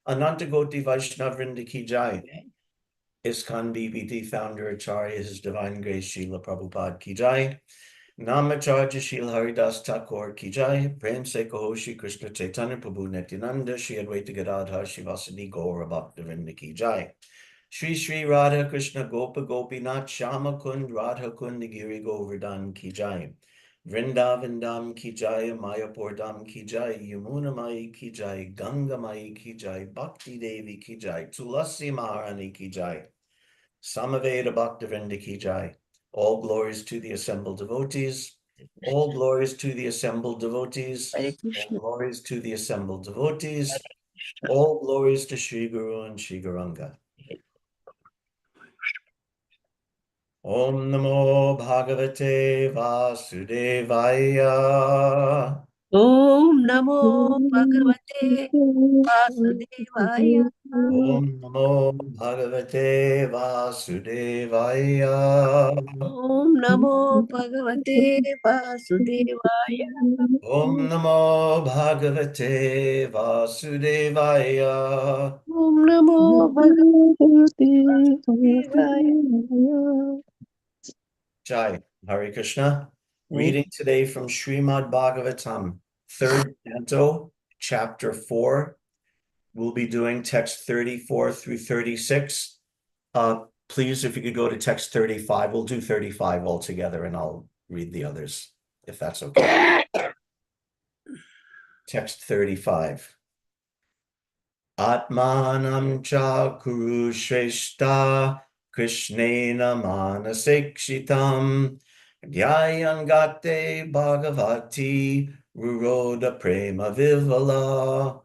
Anantagoti Vaishnav Vrinda Ki Jai. ISKCON BBD founder Acharya, His Divine Grace Srila Prabhupada Ki Jai. Namacharya Srila Haridas Thakur Ki Jai. Prem Se Kaho Shri Krishna Chaitanya Prabhu Nityananda Shri Advaita Gadadhar Shivasadi Gaura Bhaktivinoda Ki Jai. Shri Shri Radha Krishna Gopa Gopinath Shama Kund Radha Kund Giri Govardhan Ki Jai. Vrindavan Dham Ki Jai, Mayapur Dham Ki Jai, Yamuna Mai Ki Jai, Ganga Mai Ki Jai, Bhakti Devi Ki Jai, Tulasi Maharani Ki Jai, Samaveda Bhaktivinoda Ki Jai. All glories to the assembled devotees. All glories to the assembled devotees. Hare All Krishna. glories to the assembled devotees. All glories to Sri Guru and Sri Gauranga. Om Namo Bhagavate Vasudevaya. Om Namo Bhagavate Vasudevaya. Om Namo Bhagavate Vasudevaya. Om Namo Bhagavate Vasudevaya. Om Namo Bhagavate Vasudevaya. Om Namo Bhagavate Vasudevaya. Jai. Hare Krishna. Reading today from Srimad Bhagavatam, 3rd canto, chapter 4. We'll be doing text 34 through 36. Please, if you could go to text 35, we'll do 35 altogether and I'll read the others, if that's okay. Text 35. Atmanam cha kuru shreshta krishnena manasekshitam Dhyayangate bhagavati ruroda prema vivala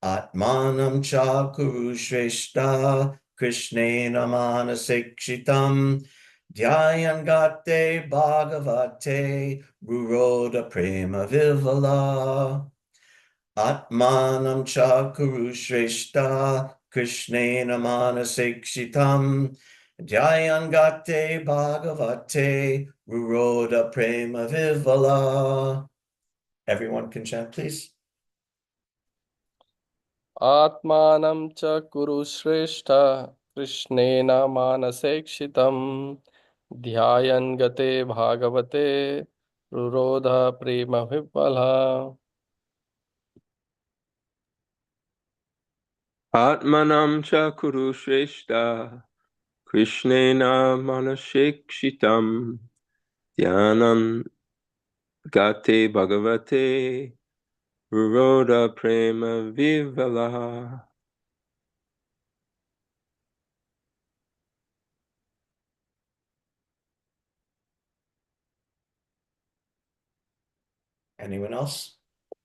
Atmanam cha kuru shreshta krishnena manasekshitam Dhyayangate bhagavate ruroda prema vivala Atmanam cha kuru shreshta krishnena manasekshitam Dhyayangate bhagavate ruroda prema vivala. Everyone can chant, please. Atmanam cha kuru shrestha krishnena manasekshitam dhyayan gate bhagavate rurodha prema vipala. Atmanam cha kuru shreshta krishnena manasekshitam dhyanam gate bhagavate ruroda prema vivala. Anyone else?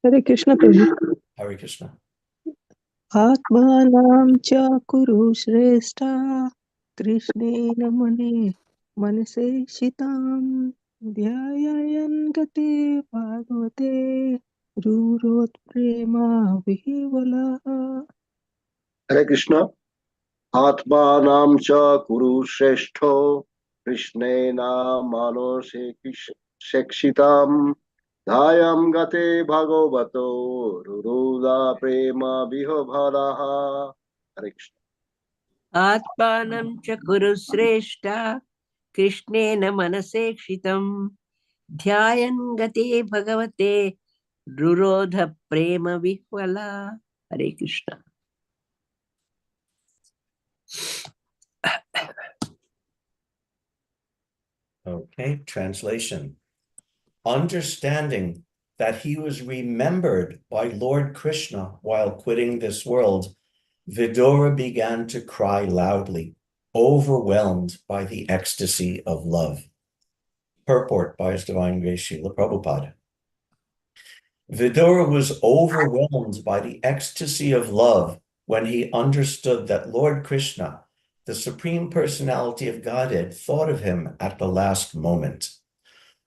Hare Krishna Prabhu. Hare Krishna. Atmanam cha kuru shrestha Krishnena manase shitam dhyayan gate bhagavate rurot prema vihivala. Hare Krishna. Atmanam cha kuru shrestho Krishnena manose sekshitam Dhayam gate bhagavato ruruda prema vihabharaha. Hare Krishna. Atmanam cha kuru shreshta Krishnena manasekshitam Dhyayan gate bhagavate Rurodha prema vihvala. Hare Krishna. Okay, translation. Understanding that he was remembered by Lord Krishna while quitting this world, Vidura began to cry loudly, overwhelmed by the ecstasy of love. Purport by His Divine Grace Srila Prabhupada. Vidura was overwhelmed by the ecstasy of love when he understood that Lord Krishna, the Supreme Personality of Godhead, thought of him at the last moment.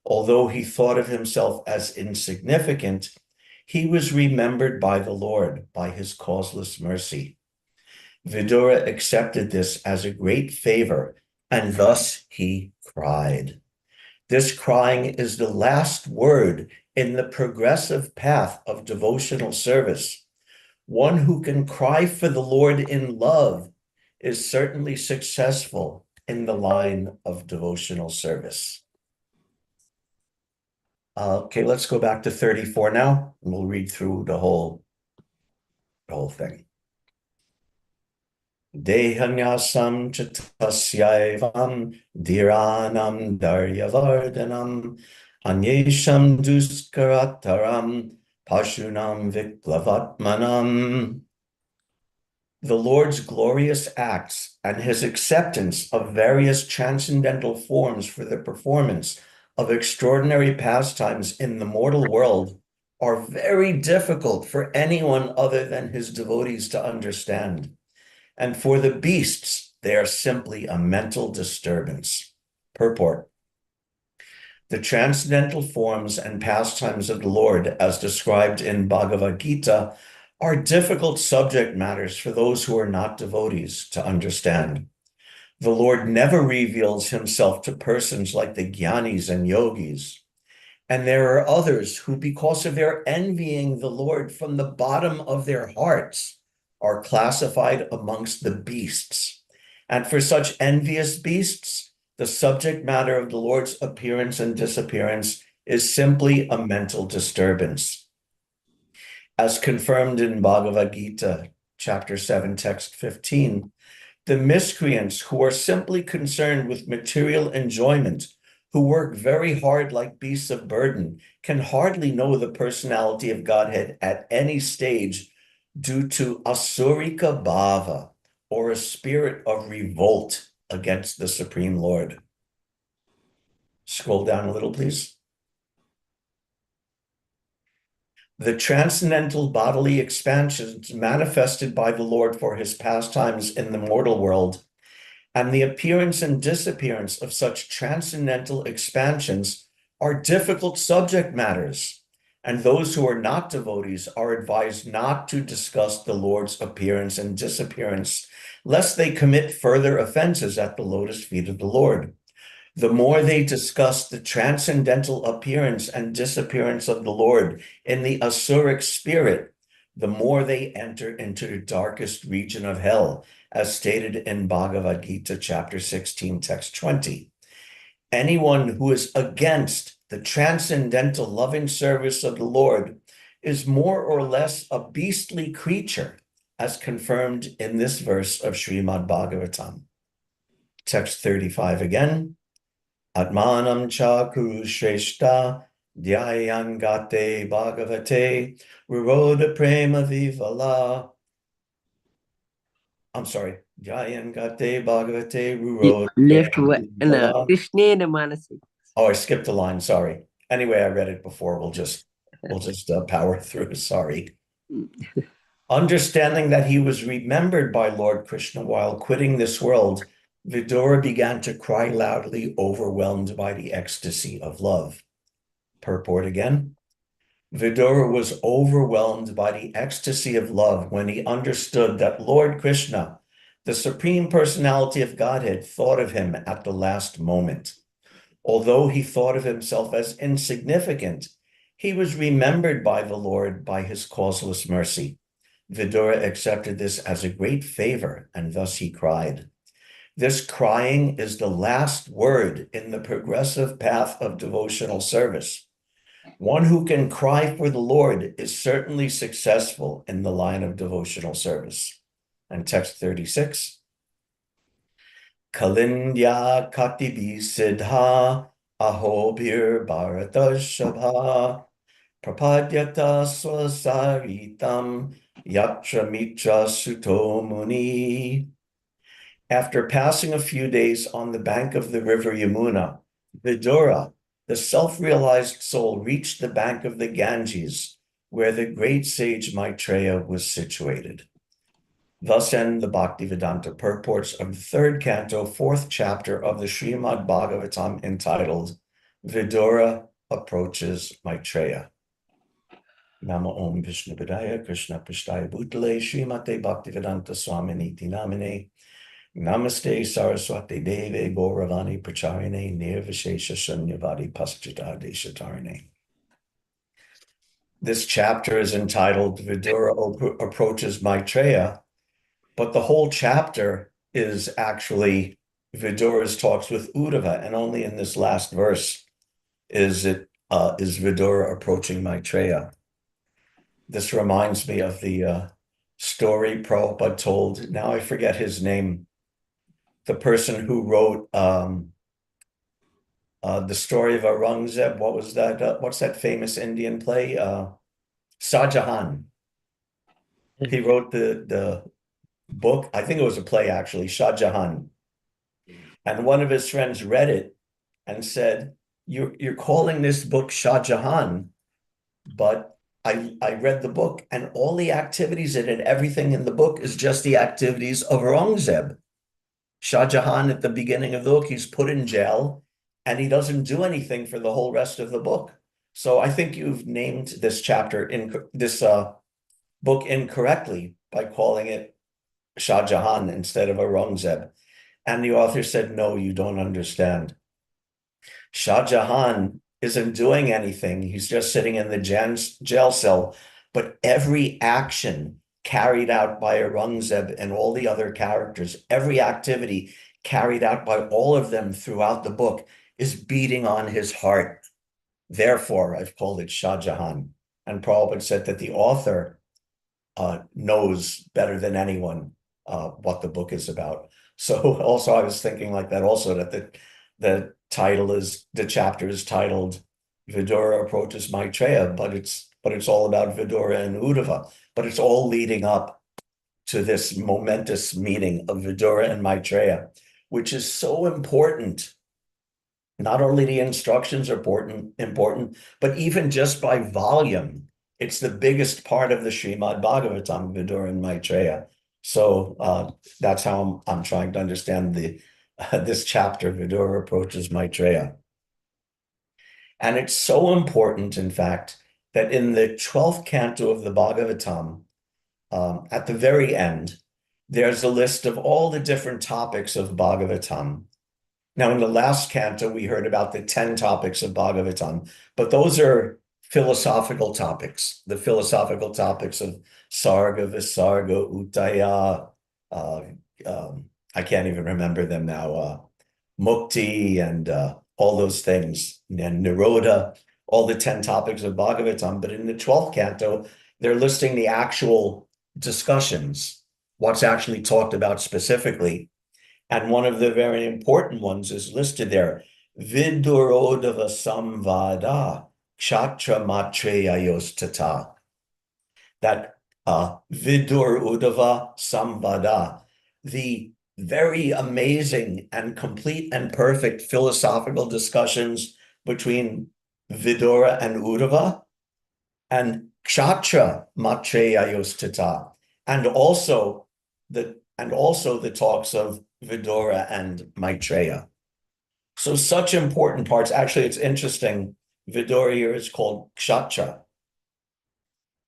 Although he thought of himself as insignificant, he was remembered by the Lord by his causeless mercy. Vidura accepted this as a great favor, and thus he cried. This crying is the last word in the progressive path of devotional service. One who can cry for the Lord in love is certainly successful in the line of devotional service. Okay, let's go back to 34 now, and we'll read through the whole thing. Dehanyasam chatasyaivam dhiranam daryavardhanam anyesham duskarataram pashunam viklavatmanam. The Lord's glorious acts and his acceptance of various transcendental forms for the performance of extraordinary pastimes in the mortal world are very difficult for anyone other than his devotees to understand. And for the beasts, they are simply a mental disturbance. Purport. The transcendental forms and pastimes of the Lord, as described in Bhagavad Gita, are difficult subject matters for those who are not devotees to understand. The Lord never reveals himself to persons like the jnanis and yogis. And there are others who, because of their envying the Lord from the bottom of their hearts, are classified amongst the beasts. And for such envious beasts, the subject matter of the Lord's appearance and disappearance is simply a mental disturbance. As confirmed in Bhagavad Gita, chapter 7, text 15, the miscreants who are simply concerned with material enjoyment, who work very hard like beasts of burden, can hardly know the personality of Godhead at any stage due to asurika bhava, or a spirit of revolt against the Supreme Lord. Scroll down a little, please. The transcendental bodily expansions manifested by the Lord for his pastimes in the mortal world, and the appearance and disappearance of such transcendental expansions are difficult subject matters, and those who are not devotees are advised not to discuss the Lord's appearance and disappearance, lest they commit further offenses at the lotus feet of the Lord. The more they discuss the transcendental appearance and disappearance of the Lord in the asuric spirit, the more they enter into the darkest region of hell, as stated in Bhagavad Gita, chapter 16, text 20. Anyone who is against the transcendental loving service of the Lord is more or less a beastly creature, as confirmed in this verse of Srimad Bhagavatam. Text 35 again. Atmanam cha kuru shreshta dhyayan gate bhagavate viroda prema vivala. I'm sorry. Dhyayan gate bhagavate viroda Left prema one. No, vivala. Krishnena Manasi. Oh, I skipped a line. Sorry. Anyway, I read it before. We'll just power through. Sorry. Understanding that he was remembered by Lord Krishna while quitting this world, Vidura began to cry loudly, overwhelmed by the ecstasy of love. Purport again. Vidura was overwhelmed by the ecstasy of love when he understood that Lord Krishna, the Supreme Personality of Godhead, thought of him at the last moment. Although he thought of himself as insignificant, he was remembered by the Lord by his causeless mercy. Vidura accepted this as a great favor, and thus he cried. This crying is the last word in the progressive path of devotional service. One who can cry for the Lord is certainly successful in the line of devotional service. And text 36. Kalindya katibi siddha ahobir bharatashobha prapadyata swasaritam yatra mitra suto muni. After passing a few days on the bank of the river Yamuna, Vidura, the self-realized soul, reached the bank of the Ganges, where the great sage Maitreya was situated. Thus end the Bhaktivedanta purports of the third canto, fourth chapter of the Srimad Bhagavatam, entitled Vidura Approaches Maitreya. Namo Om Vishnu Padaya Krishna Pishtaya Bhutale Srimate Bhaktivedanta Swaminiti Namine Namaste Saraswati Deve Gauravani Pracharine Nirvishesha Shunyavadi Paschita Deshatarine. this chapter is entitled Vidura Approaches Maitreya, but the whole chapter is actually Vidura's talks with Uddhava, and only in this last verse is Vidura approaching Maitreya. This reminds me of the story Prabhupada told. Now I forget his name. The person who wrote the story of Aurangzeb. What was that? What's that famous Indian play? Shah Jahan. He wrote the book. I think it was a play actually, Shah Jahan. And one of his friends read it and said, "You're calling this book Shah Jahan, but I read the book and all the activities in it, everything in the book is just the activities of Aurangzeb. Shah Jahan at the beginning of the book, he's put in jail and he doesn't do anything for the whole rest of the book. So I think you've named this chapter in this book incorrectly by calling it Shah Jahan instead of Aurangzeb." And the author said, "No, you don't understand. Shah Jahan isn't doing anything. He's just sitting in the jail cell. But every action carried out by Aurangzeb and all the other characters, every activity carried out by all of them throughout the book is beating on his heart. Therefore, I've called it Shah Jahan." And Prabhupada said that the author knows better than anyone what the book is about. So also I was thinking like that also, that the chapter is titled Vidura Approaches Maitreya, but it's all about Vidura and Uddhava, but it's all leading up to this momentous meeting of Vidura and Maitreya, which is so important. Not only the instructions are important, but even just by volume, it's the biggest part of the Srimad Bhagavatam, Vidura and Maitreya. So that's how I'm trying to understand this chapter, Vidura Approaches Maitreya. And it's so important, in fact, that in the 12th canto of the Bhagavatam, at the very end, there's a list of all the different topics of Bhagavatam. Now, in the last canto, we heard about the 10 topics of Bhagavatam, but those are philosophical topics, the philosophical topics of Sarga, Visarga, Uttaya, I can't even remember them now, Mukti and all those things, and Nirodha, all the 10 topics of Bhagavatam. But in the 12th canto, they're listing the actual discussions, what's actually talked about specifically. And one of the very important ones is listed there, Vidurodava Samvada Kshatra Matreyayos Tata. That Vidur Uddhava Samvada, the very amazing and complete and perfect philosophical discussions between Vidura and Uddhava, and Kshatra Matreyayos Tata, and also the talks of Vidura and Maitreya. So such important parts. Actually, it's interesting. Vidura here is called Kshatra.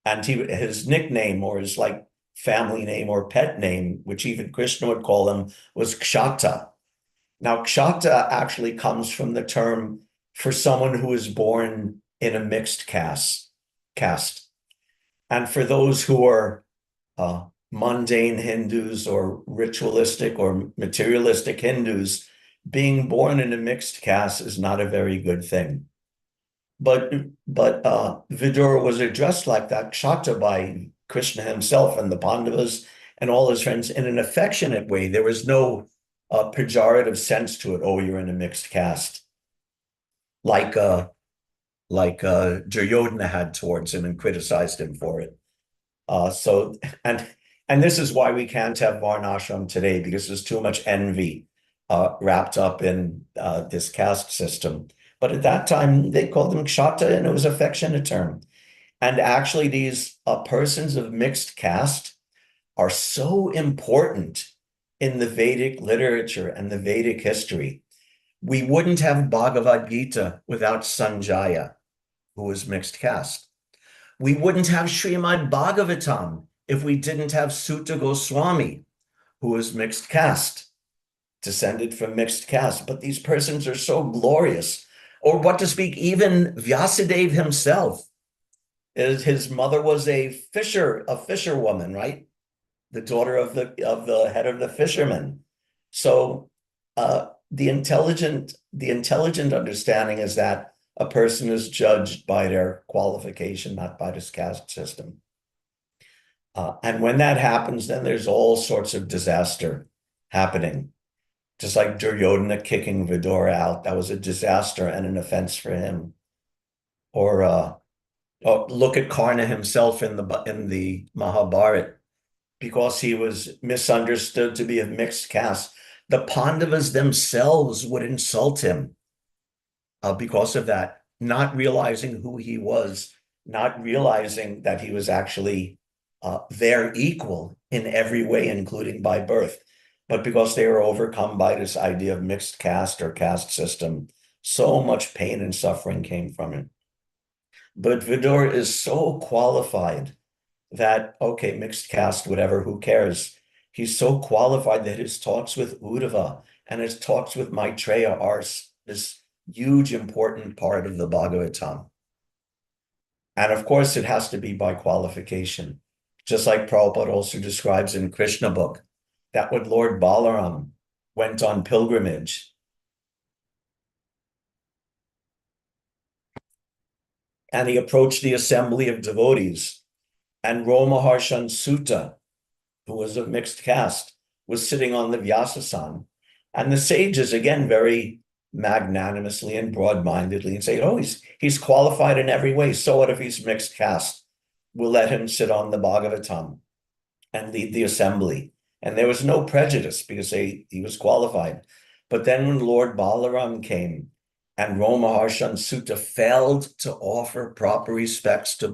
And his nickname, or his like family name or pet name, which even Krishna would call him, was Kshata. Now, Kshata actually comes from the term for someone who is born in a mixed caste. And for those who are mundane Hindus or ritualistic or materialistic Hindus, being born in a mixed caste is not a very good thing. But Vidura was addressed like that, Kshata, by Krishna himself and the Pandavas and all his friends in an affectionate way. There was no pejorative sense to it. Oh, you're in a mixed caste, like Duryodhana had towards him and criticized him for it. And this is why we can't have Varnashram today, because there's too much envy wrapped up in this caste system. But at that time, they called them Kshata, and it was an affectionate term. And actually, these persons of mixed caste are so important in the Vedic literature and the Vedic history. We wouldn't have Bhagavad Gita without Sanjaya, who was mixed caste. We wouldn't have Srimad Bhagavatam if we didn't have Sutta Goswami, who was mixed caste, descended from mixed caste. But these persons are so glorious. Or what to speak, even Vyasadeva himself. His mother was a fisherwoman, right? The daughter of the head of the fishermen. So the intelligent understanding is that a person is judged by their qualification, not by this caste system. And when that happens, then there's all sorts of disaster happening. Just like Duryodhana kicking Vidura out, that was a disaster and an offense for him. Or look at Karna himself in the Mahabharata, because he was misunderstood to be of mixed caste. The Pandavas themselves would insult him because of that, not realizing who he was, not realizing that he was actually their equal in every way, including by birth. But because they were overcome by this idea of mixed caste or caste system, so much pain and suffering came from it. But Vidura is so qualified that, okay, mixed caste, whatever, who cares? He's so qualified that his talks with Uddhava and his talks with Maitreya are this huge, important part of the Bhagavatam. And of course, it has to be by qualification. Just like Prabhupada also describes in Krishna book, that when Lord Balaram went on pilgrimage, and he approached the assembly of devotees, and Romaharshan Sutta, who was of mixed caste, was sitting on the Vyasasan. And the sages, again, very magnanimously and broad-mindedly, and say, oh, he's qualified in every way. So what if he's mixed caste? We'll let him sit on the Bhagavatam and lead the assembly. And there was no prejudice because he was qualified. But then when Lord Balaram came and Romaharshan Sutta failed to offer proper respects to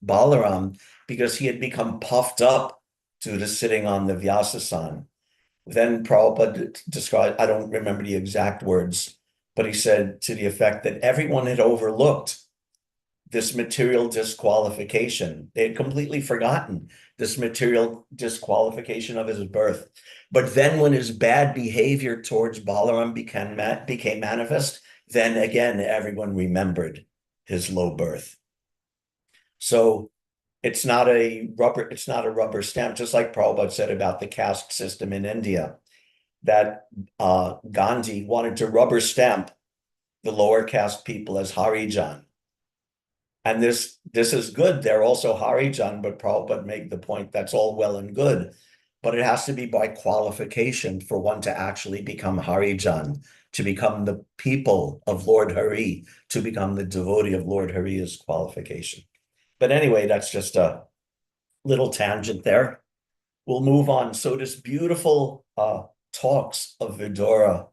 Balaram because he had become puffed up due to sitting on the Vyasasan. Then Prabhupada described, I don't remember the exact words, but he said to the effect that everyone had overlooked this material disqualification. They had completely forgotten this material disqualification of his birth. But then when his bad behavior towards Balaram became manifest, then again, everyone remembered his low birth. So it's not a rubber stamp, just like Prabhupada said about the caste system in India, that Gandhi wanted to rubber stamp the lower caste people as Harijan. And this is good. They're also Harijan, but Prabhupada made the point that's all well and good, but it has to be by qualification for one to actually become Harijan, to become the people of Lord Hari, to become the devotee of Lord Hari is qualification. But anyway, that's just a little tangent there. We'll move on. So this beautiful talks of Vidura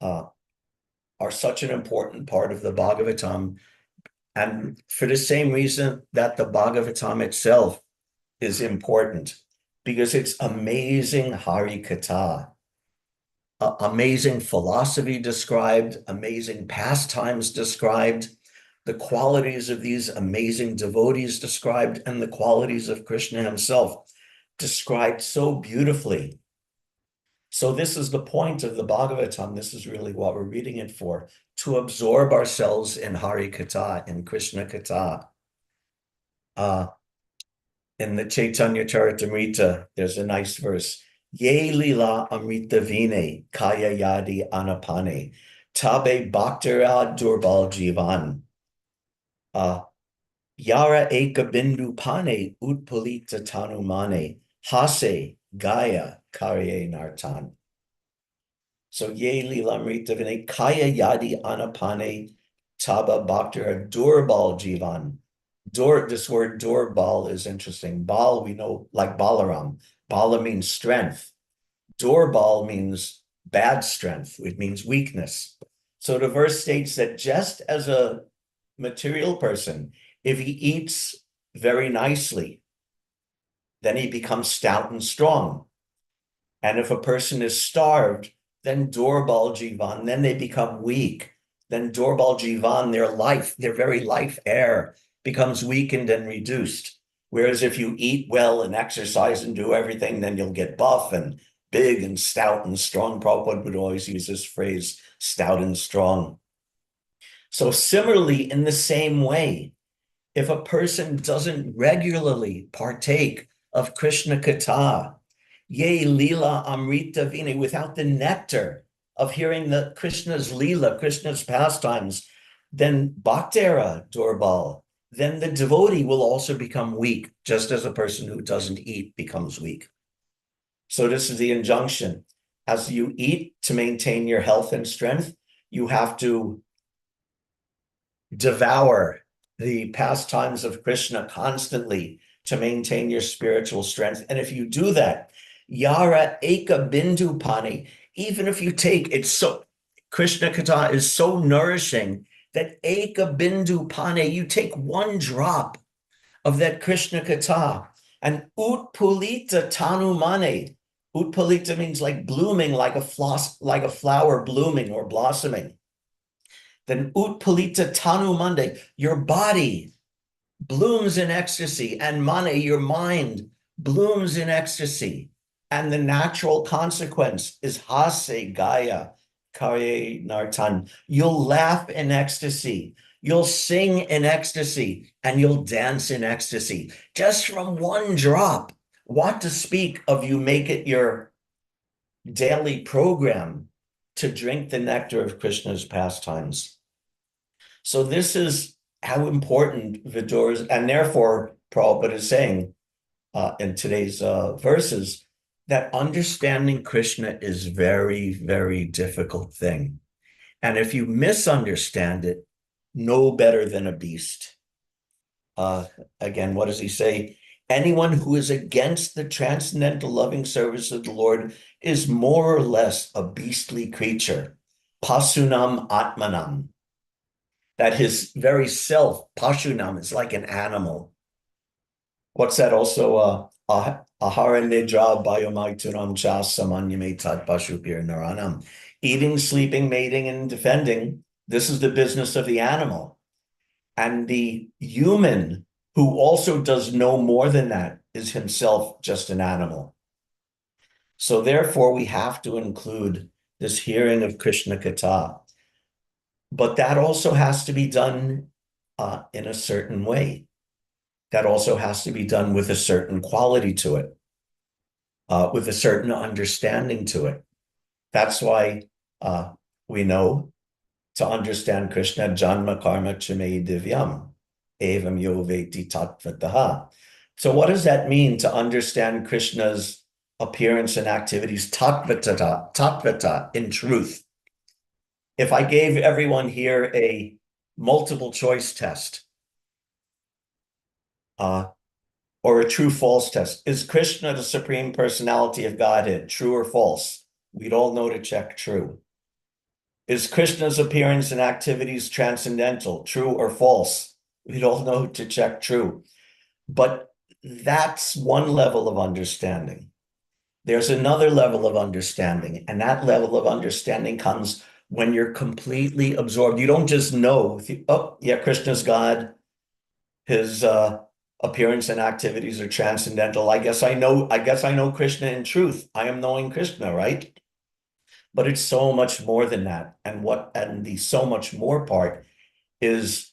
are such an important part of the Bhagavatam. And for the same reason that the Bhagavatam itself is important, because it's amazing Hari Katha, amazing philosophy described, amazing pastimes described, the qualities of these amazing devotees described, and the qualities of Krishna himself described so beautifully. So this is the point of the Bhagavatam. This is really what we're reading it for, to absorb ourselves in Hari Katha, in Krishna Katha. In the Chaitanya Charitamrita, there's a nice verse. Ye lila amrita vine kaya yadi anapane tabe bhaktara durbal jivan. Yara eka bindu pane utpalita tanumane hase gaya karye nartan. So ye lilamrita vine kaya yadi anapane taba bhaktara durbal jivan. This word durbal is interesting. Bal, we know, like Balaram. Bala means strength. Durbal means bad strength. It means weakness. So the verse states that just as a material person, if he eats very nicely, then he becomes stout and strong. And if a person is starved, then durbal jivan, then they become weak. Then durbal jivan, their very life air becomes weakened and reduced. Whereas if you eat well and exercise and do everything, then you'll get buff and big and stout and strong. Prabhupada would always use this phrase, stout and strong. So similarly, in the same way, If a person doesn't regularly partake of Krishna Katha, Ye Lila Amrita Vini, without the nectar of hearing the Krishna's Lila, Krishna's pastimes, then Bhaktera Durbal, then the devotee will also become weak, just as a person who doesn't eat becomes weak. So this is the injunction. As you eat to maintain your health and strength, you have to devour the pastimes of Krishna constantly to maintain your spiritual strength. And if you do that, Yara Eka Bindu Pani, even if you take it's so Krishna Katha is so nourishing that Eka Bindu Pane, you take one drop of that Krishna Katha, and Utpulita Tanu Mane. Utpulita means like blooming, like a flower blooming or blossoming. Then Utpulita Tanu Mande, your body blooms in ecstasy, and Mane, your mind blooms in ecstasy. And the natural consequence is Hase Gaya Karye Nartan. You'll laugh in ecstasy, you'll sing in ecstasy, and you'll dance in ecstasy. Just from one drop. What to speak of you make it your daily program to drink the nectar of Krishna's pastimes. So this is how important Vidura's, and therefore Prabhupada is saying in today's verses that understanding Krishna is very, very difficult thing. And if you misunderstand it, no better than a beast. Again, what does he say? Anyone who is against the transcendental loving service of the Lord is more or less a beastly creature. Pasunam Atmanam. That his very self, Pashunam, is like an animal. What's that also? Ahara Nidra Biomaituram Chas Samanyame Tat Pashupir Naranam. Eating, sleeping, mating, and defending. This is the business of the animal. And the human who also does no more than that is himself just an animal. So therefore, we have to include this hearing of Krishna Katha. But that also has to be done in a certain way. That also has to be done with a certain quality to it, with a certain understanding to it. That's why we know to understand Krishna, Janma Karma Chame Divyam, Evam Yo Veti Tattvataha. So what does that mean to understand Krishna's appearance and activities, Tattvata, in truth? If I gave everyone here a multiple choice test, or a true-false test, is Krishna the Supreme Personality of Godhead, true or false? We'd all know to check true. Is Krishna's appearance and activities transcendental, true or false? We'd all know to check true. But that's one level of understanding. There's another level of understanding, and that level of understanding comes when you're completely absorbed. You don't just know, oh, yeah, Krishna's God, his appearance and activities are transcendental. I guess I know Krishna in truth. I am knowing Krishna, right? But it's so much more than that. And the so much more part is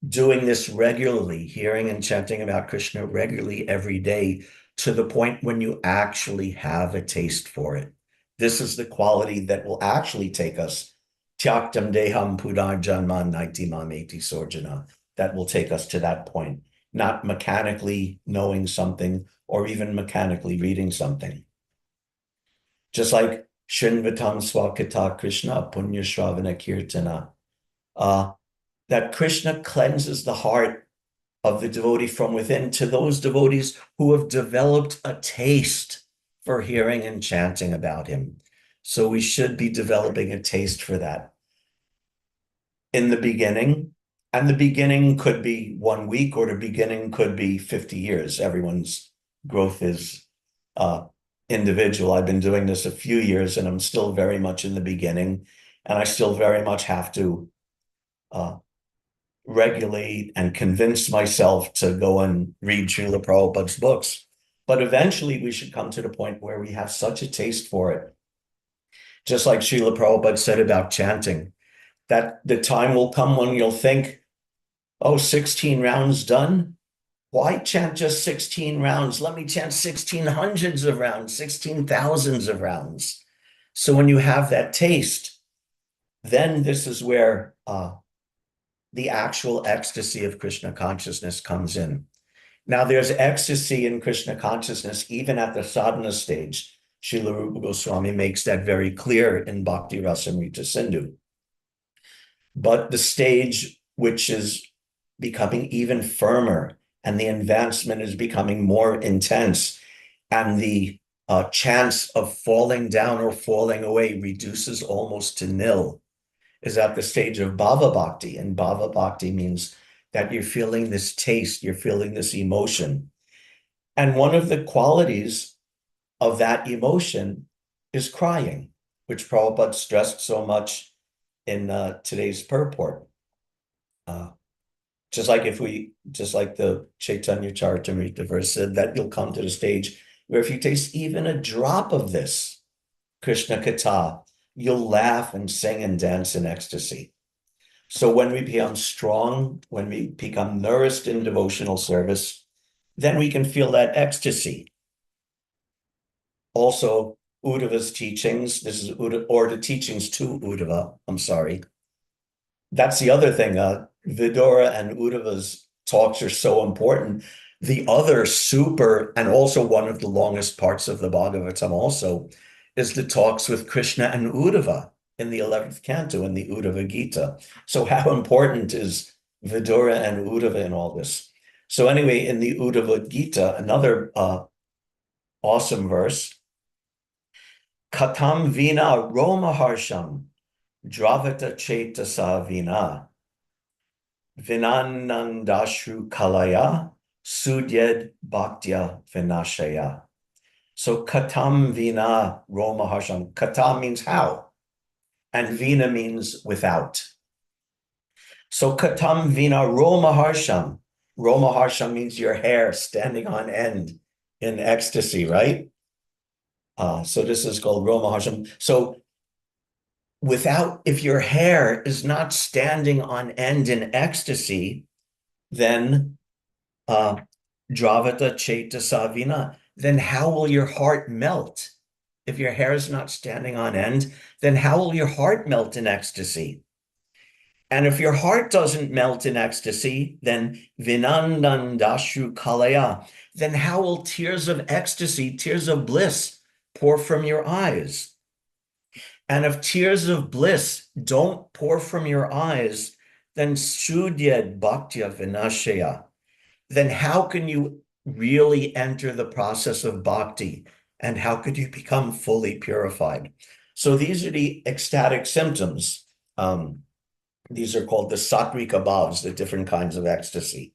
doing this regularly, hearing and chanting about Krishna regularly every day, to the point when you actually have a taste for it. This is the quality that will actually take us, Tyaktam Deham Pudar Janman Naiti Mameti Sorjana, that will take us to that point, not mechanically knowing something or even mechanically reading something. Just like Shinvatam Swakata Krishna Punya Shravana Kirtana, that Krishna cleanses the heart of the devotee from within to those devotees who have developed a taste for hearing and chanting about him. So we should be developing a taste for that in the beginning. And the beginning could be 1 week, or the beginning could be 50 years. Everyone's growth is individual. I've been doing this a few years and I'm still very much in the beginning, and I still very much have to regulate and convince myself to go and read Srila Prabhupada's books. But eventually we should come to the point where we have such a taste for it. Just like Srila Prabhupada said about chanting, that the time will come when you'll think, Oh, 16 rounds done? Why chant just 16 rounds? Let me chant 16 hundreds of rounds, 16 thousands of rounds. So when you have that taste, then this is where the actual ecstasy of Krishna consciousness comes in. Now, there's ecstasy in Krishna consciousness even at the sadhana stage. Srila Rupa Goswami makes that very clear in Bhakti Rasamrita Sindhu. But the stage which is becoming even firmer and the advancement is becoming more intense and the chance of falling down or falling away reduces almost to nil is at the stage of Bhava Bhakti. And Bhava Bhakti means that you're feeling this taste, you're feeling this emotion. And one of the qualities of that emotion is crying, which Prabhupada stressed so much in today's purport. Just like the Chaitanya Charitamrita verse said, that you'll come to the stage where if you taste even a drop of this Krishna Katha, you'll laugh and sing and dance in ecstasy. So when we become strong, when we become nourished in devotional service, then we can feel that ecstasy. Also, Uddhava's teachings, this is Uddhava, or the teachings to Uddhava, I'm sorry. That's the other thing. Vidura and Uddhava's talks are so important. The other super, and also one of the longest parts of the Bhagavatam also, is the talks with Krishna and Uddhava in the 11th canto in the Uddhava Gita. So how important is Vidura and Uddhava in all this? So anyway, in the Uddhava Gita, another awesome verse, Katam vina roma harsham dravata chetasa vina vinanandashru kalaya sudyed bhaktya vinashaya. So katam vina roma harsham. Katam means how, and vina means without. So katam vina roma harsham. Roma harsham means your hair standing on end in ecstasy, right? So this is called Roma Harsham. So if your hair is not standing on end in ecstasy, then Dravata Cheta Vina, then how will your heart melt? If your hair is not standing on end, then how will your heart melt in ecstasy? And if your heart doesn't melt in ecstasy, then Vinandandashu Kalaya, then how will tears of ecstasy, tears of bliss, pour from your eyes? And if tears of bliss don't pour from your eyes, then Shudyad Bhaktya Vinashaya, then how can you really enter the process of bhakti? And how could you become fully purified? So these are the ecstatic symptoms. These are called the sattvika bhavs, the different kinds of ecstasy.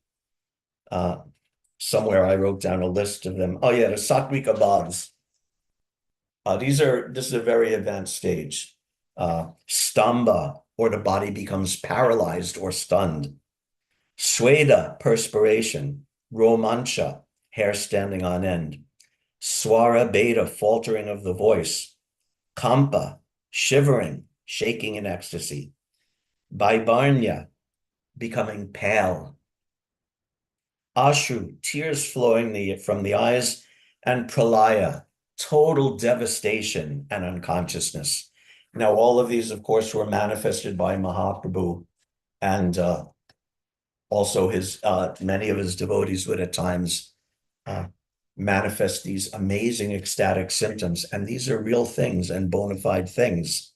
Somewhere I wrote down a list of them. Oh yeah, the sattvika bhavs. This is a very advanced stage. Stamba, or the body becomes paralyzed or stunned. Sweda, perspiration. Romancha, hair standing on end. Swara beta, faltering of the voice. Kampa, shivering, shaking in ecstasy. Baibarnya, becoming pale. Ashru, tears flowing from the eyes. And pralaya, total devastation and unconsciousness. Now, all of these, of course, were manifested by Mahaprabhu, and also many of his devotees would at times manifest these amazing ecstatic symptoms. And these are real things and bona fide things.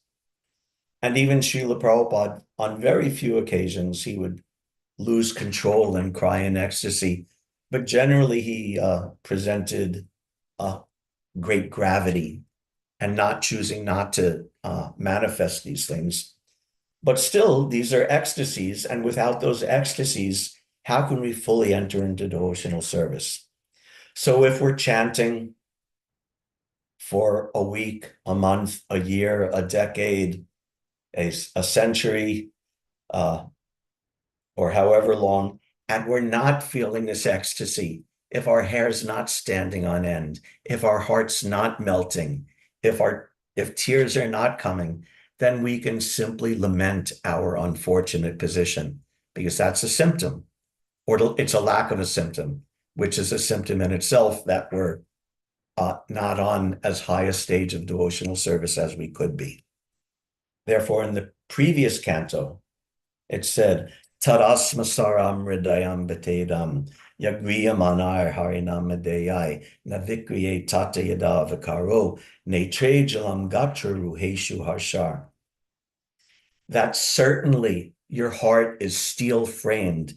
And even Srila Prabhupada, on very few occasions, he would lose control and cry in ecstasy. But generally, he presented great gravity and not choosing not to manifest these things. But still, these are ecstasies, and without those ecstasies, how can we fully enter into devotional service? So if we're chanting for a week, a month, a year, a decade, a century, or however long, and we're not feeling this ecstasy, if our hair's not standing on end, if our heart's not melting, if tears are not coming, then we can simply lament our unfortunate position. because that's a symptom, or it's a lack of a symptom, which is a symptom in itself that we're not on as high a stage of devotional service as we could be. Therefore, in the previous canto, it said, Tarasmasaram Hridayam Betedam Yagriyamanar Harinam Navikriye Tata Yada Vikaro Netre Jalam Gatra Ruheshu Harshar. That certainly your heart is steel framed.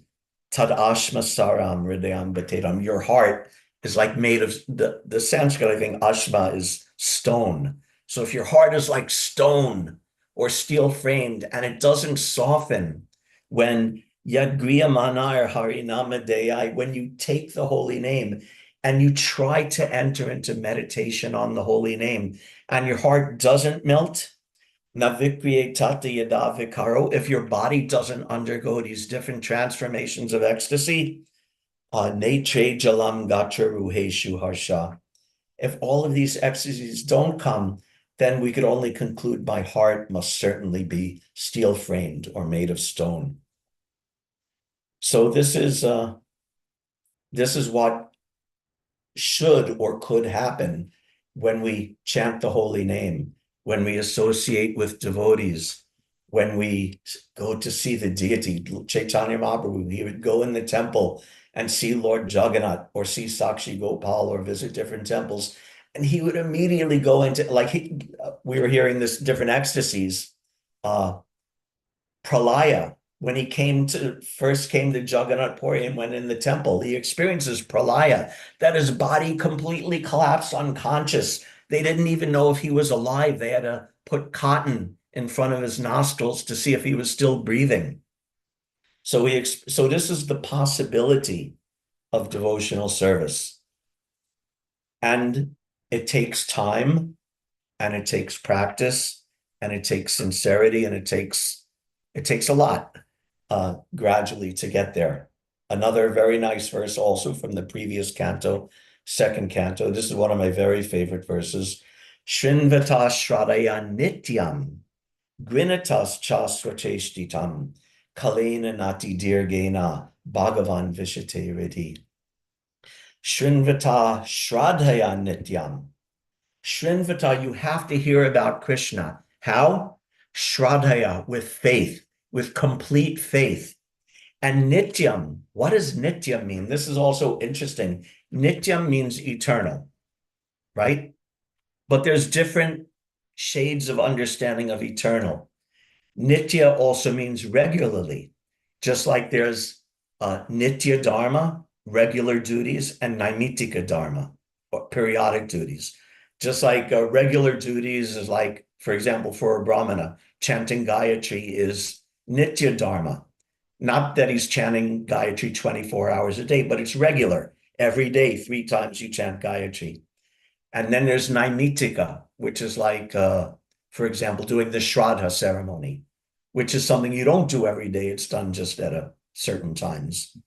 Tad Ashma Saram Hridayam Betedam. Your heart is like made of the Sanskrit, I think Ashma is stone. So if your heart is like stone or steel framed and it doesn't soften when Yagriya Manar Harinama when you take the holy name and you try to enter into meditation on the holy name and your heart doesn't melt, Navikriye Tata Yada Vikaro, if your body doesn't undergo these different transformations of ecstasy, Netre Jalam Gatra Ruheshu Harsha. If all of these ecstasies don't come, then we could only conclude my heart must certainly be steel framed or made of stone. So this is what should or could happen when we chant the holy name, when we associate with devotees, when we go to see the deity. Chaitanya Mahaprabhu, he would go in the temple and see Lord Jagannath or see Sakshi Gopal or visit different temples. And he would immediately go into, like we were hearing this different ecstasies, pralaya. When he first came to Jagannath Puri and went in the temple, he experiences pralaya, that his body completely collapsed unconscious. They didn't even know if he was alive. They had to put cotton in front of his nostrils to see if he was still breathing. So this is the possibility of devotional service. And it takes time, and it takes practice, and it takes sincerity, and it takes a lot gradually to get there. Another very nice verse also from the previous canto, second canto. This is one of my very favorite verses. Shrinvata Shradaya Nityam Grinatas Chaswacheshtitam Kalena Nati Dirgena Bhagavan Vishate Riddhi. Shrinvata Shradhaya Nityam. Shrinvata, you have to hear about Krishna. How? Shradhaya, with faith, with complete faith. And Nityam, what does Nityam mean? This is also interesting. Nityam means eternal, right? But there's different shades of understanding of eternal. Nitya also means regularly, just like there's Nitya Dharma, regular duties, and Naimitika Dharma, or periodic duties. Just like regular duties is like, for example, for a Brahmana, chanting Gayatri is Nitya Dharma. Not that he's chanting Gayatri 24 hours a day, but it's regular. Every day, 3 times you chant Gayatri. And then there's Naimitika, which is like, for example, doing the Shraddha ceremony, which is something you don't do every day. It's done just at certain times.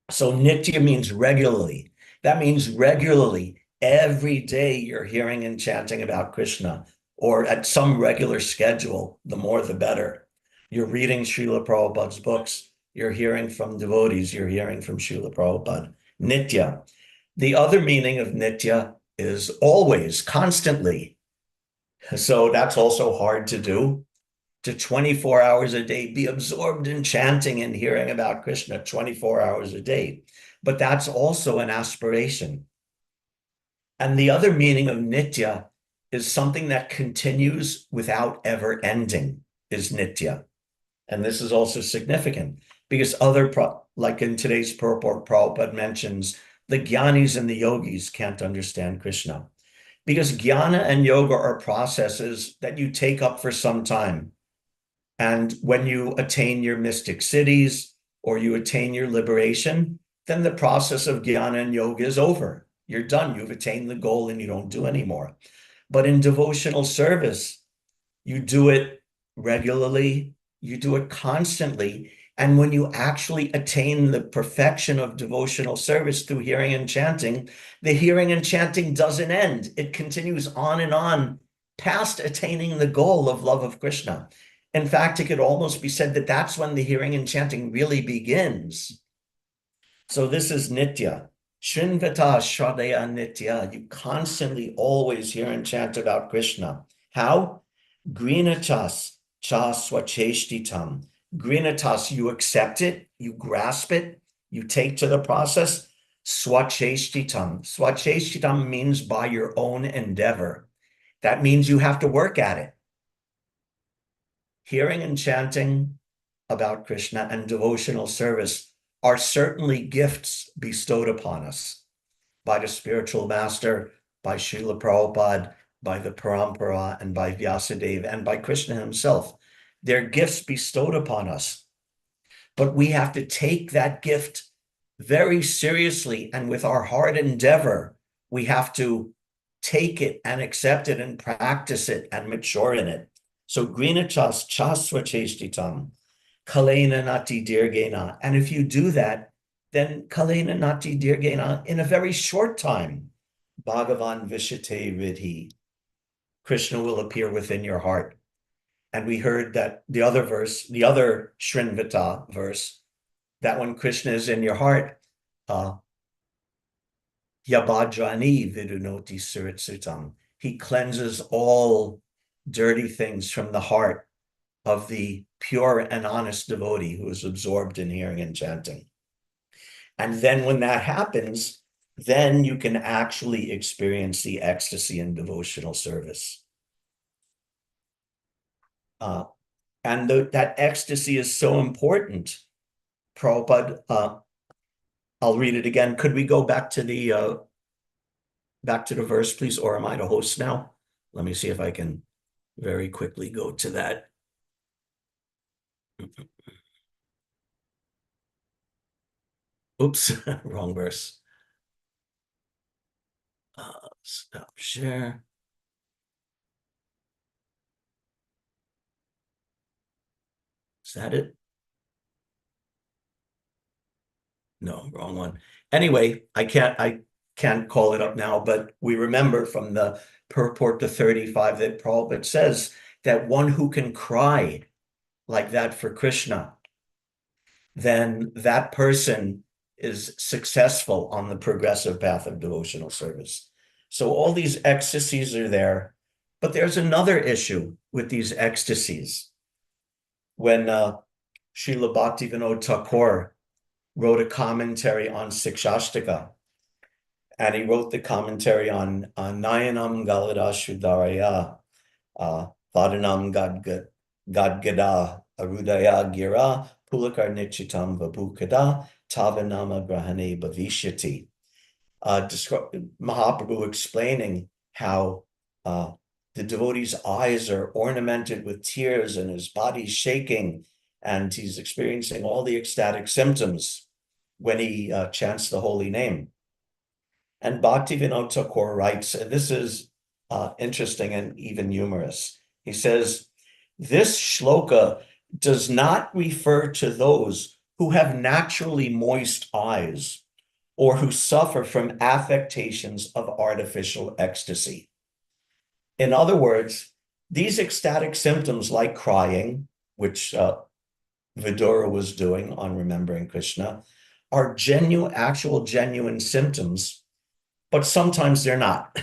So Nitya means regularly. That means regularly, every day you're hearing and chanting about Krishna, or at some regular schedule, the more the better. You're reading Srila Prabhupada's books, you're hearing from devotees, you're hearing from Srila Prabhupada. Nitya. The other meaning of Nitya is always, constantly. So that's also hard to do. To 24 hours a day, be absorbed in chanting and hearing about Krishna 24 hours a day. But that's also an aspiration. And the other meaning of Nitya is something that continues without ever ending, is Nitya. And this is also significant because like in today's purport, Prabhupada mentions the jnanis and the yogis can't understand Krishna. Because jnana and yoga are processes that you take up for some time. And when you attain your mystic cities or you attain your liberation, then the process of jnana and yoga is over. You're done. You've attained the goal and you don't do anymore. But in devotional service, you do it regularly, you do it constantly. And when you actually attain the perfection of devotional service through hearing and chanting, the hearing and chanting doesn't end. It continues on and on past attaining the goal of love of Krishna. In fact, it could almost be said that that's when the hearing and chanting really begins. So this is Nitya. Srinvata Shraddaya Nitya. You constantly always hear and chant about Krishna. How? Grinatas cha swacheshtitam. Grinatas, you accept it, you grasp it, you take to the process. Swacheshtitam. Swacheshtitam means by your own endeavor. That means you have to work at it. Hearing and chanting about Krishna and devotional service are certainly gifts bestowed upon us by the spiritual master, by Srila Prabhupada, by the Parampara, and by Vyasadeva, and by Krishna himself. They're gifts bestowed upon us. But we have to take that gift very seriously, and with our hard endeavor, we have to take it and accept it and practice it and mature in it. So grina chas swacheshtitam, kalena nati dirgena. And if you do that, then kalena nati dirgena, in a very short time, Bhagavan Vishate Ridhi, Krishna will appear within your heart. And we heard that the other verse, the other Srinvata verse, that when Krishna is in your heart, Yabhadrani vidunoti suritsutam. He cleanses all dirty things from the heart of the pure and honest devotee who is absorbed in hearing and chanting. And then when that happens, then you can actually experience the ecstasy in devotional service. That ecstasy is so important. Prabhupada, I'll read it again. Could we go back to the verse, please? Or am I the host now? Let me see if I can very quickly go to that. Oops, wrong verse. Stop share. Is that it? No, wrong one. Anyway, I can't call it up now, but we remember from the purport to 35 that Prabhupada says that one who can cry like that for Krishna, then that person is successful on the progressive path of devotional service. So all these ecstasies are there, but there's another issue with these ecstasies. When Srila Bhaktivinoda Thakur wrote a commentary on Sikshashtaka, and he wrote the commentary on Nayanam Galada Shuddharaya, Vadanam Gadgada Arudaya Gira, Pulakar Nichitam Vabhukada, Tavanama Grahane Bhavishyati. Mahaprabhu explaining how the devotee's eyes are ornamented with tears and his body's shaking, and he's experiencing all the ecstatic symptoms when he chants the holy name. And Bhaktivinoda Thakur writes, and this is interesting and even humorous. He says, this shloka does not refer to those who have naturally moist eyes or who suffer from affectations of artificial ecstasy. In other words, these ecstatic symptoms like crying, which Vidura was doing on remembering Krishna, are genuine symptoms, but sometimes they're not.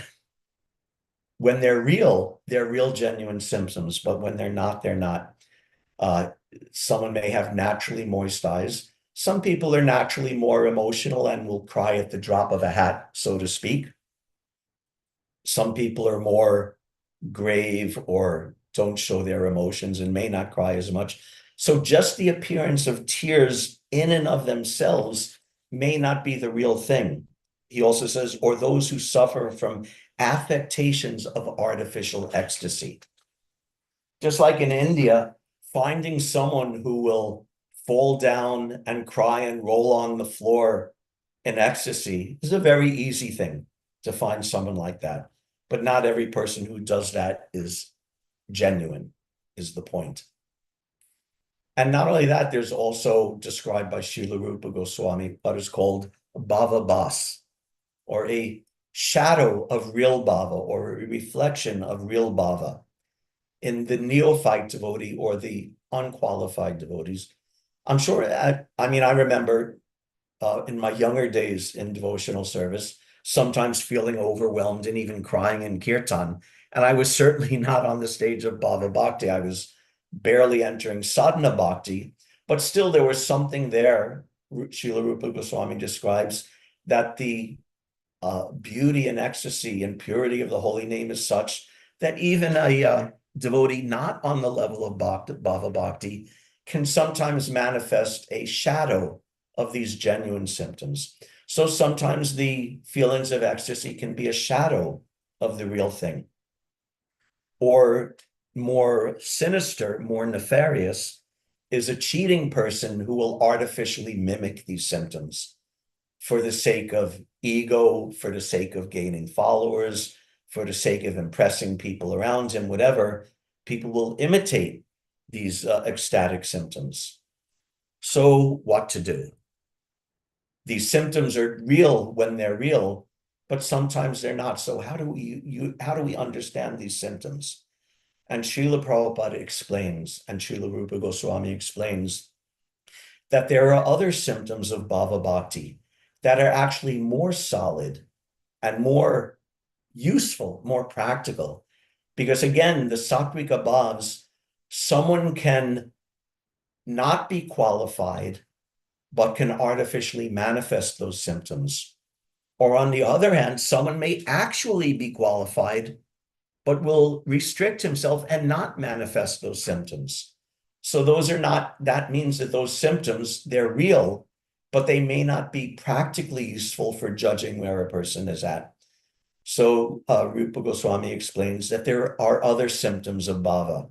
When they're real genuine symptoms, but when they're not, they're not. Someone may have naturally moist eyes. Some people are naturally more emotional and will cry at the drop of a hat, so to speak. Some people are more grave or don't show their emotions and may not cry as much. So just the appearance of tears in and of themselves may not be the real thing. He also says, or those who suffer from affectations of artificial ecstasy. Just like in India, finding someone who will fall down and cry and roll on the floor in ecstasy is a very easy thing to find someone like that. But not every person who does that is genuine, is the point. And not only that, there's also described by Srila Rupa Goswami what is called bhava bhas, or a shadow of real bhava, or a reflection of real bhava. in the neophyte devotee or the unqualified devotees. I'm sure, I mean, I remember in my younger days in devotional service, sometimes feeling overwhelmed and even crying in kirtan. And I was certainly not on the stage of Bhava Bhakti. I was barely entering sadhana bhakti, but still there was something there. Srila Rupa Goswami describes that the beauty and ecstasy and purity of the holy name is such that even a devotee not on the level of Bhava Bhakti can sometimes manifest a shadow of these genuine symptoms. So sometimes the feelings of ecstasy can be a shadow of the real thing. Or more sinister, more nefarious, is a cheating person who will artificially mimic these symptoms for the sake of ego, for the sake of gaining followers, for the sake of impressing people around him, whatever. People will imitate these ecstatic symptoms. So what to do? These symptoms are real when they're real, but sometimes they're not. So how do we understand these symptoms? And Srila Prabhupada explains, and Srila Rupa Goswami explains, that there are other symptoms of Bhava Bhakti that are actually more solid and more useful, more practical. Because again, the Sattvika Bhavs, someone can not be qualified, but can artificially manifest those symptoms. Or on the other hand, someone may actually be qualified, but will restrict himself and not manifest those symptoms. So those are not, that means that those symptoms, they're real, but they may not be practically useful for judging where a person is at. So Rupa Goswami explains that there are other symptoms of bhava,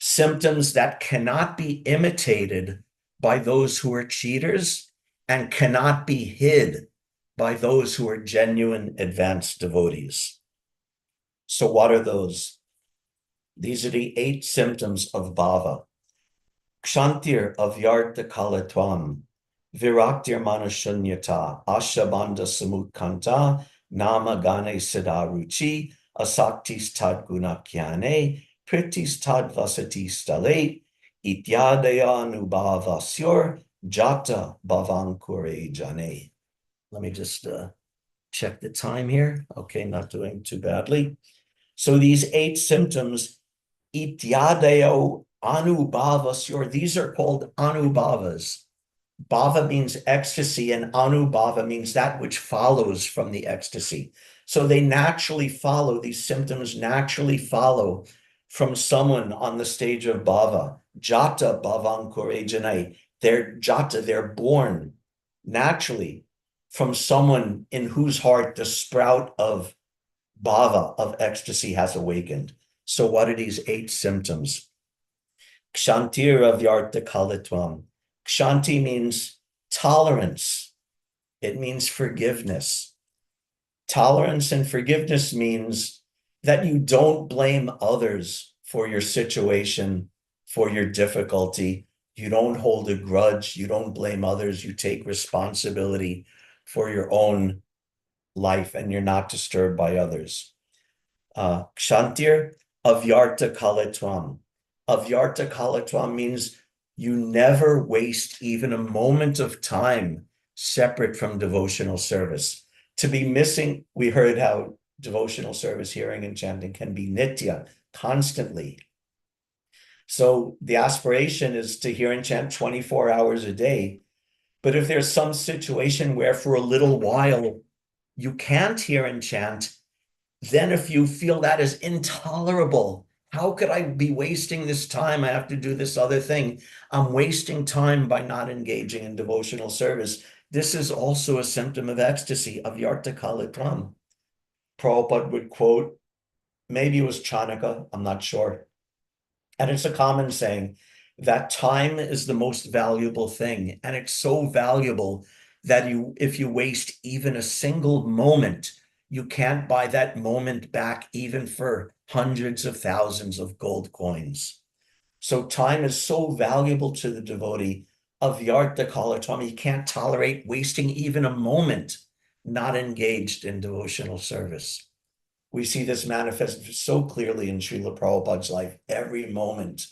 symptoms that cannot be imitated by those who are cheaters and cannot be hid by those who are genuine advanced devotees. So what are those? These are the 8 symptoms of bhava. Kshantir avyarta kalatvam, viraktir manashunyata, ashabandha samutkanta, nama gane siddharuchi, asaktis tad gunakyane, pritis tad vasati stale, ityadaya nubhavasyur, jata bhavankure jane. Let me just check the time here. Okay, not doing too badly. So these 8 symptoms, ityadeo anubhavasyor, these are called anubhavas. Bhava means ecstasy, and anubhava means that which follows from the ecstasy. So they naturally follow, these symptoms naturally follow from someone on the stage of bhava. Jata bhavankure janai. They're jata, they're born naturally from someone in whose heart the sprout of bhava, of ecstasy, has awakened. So what are these 8 symptoms? Kshantir avyarta kalitvam. Kshanti means tolerance. It means forgiveness. Tolerance and forgiveness means that you don't blame others for your situation, for your difficulty. You don't hold a grudge. You don't blame others. You take responsibility for your own life and you're not disturbed by others. Kshantir avyarta kalatvam. Avyarta kalatvam means you never waste even a moment of time separate from devotional service. To be missing, we heard how devotional service, hearing and chanting can be nitya, constantly. So the aspiration is to hear and chant 24 hours a day. But if there's some situation where for a little while you can't hear and chant, then if you feel that is intolerable, how could I be wasting this time? I have to do this other thing. I'm wasting time by not engaging in devotional service. This is also a symptom of ecstasy, of yarta kalatram. Prabhupada would quote, maybe it was Chanaka, I'm not sure. And it's a common saying that time is the most valuable thing. And it's so valuable that if you waste even a single moment, you can't buy that moment back even for hundreds of thousands of gold coins. So time is so valuable to the devotee of Yarta Kalatvam. He can't tolerate wasting even a moment not engaged in devotional service. We see this manifested so clearly in Srila Prabhupada's life, every moment.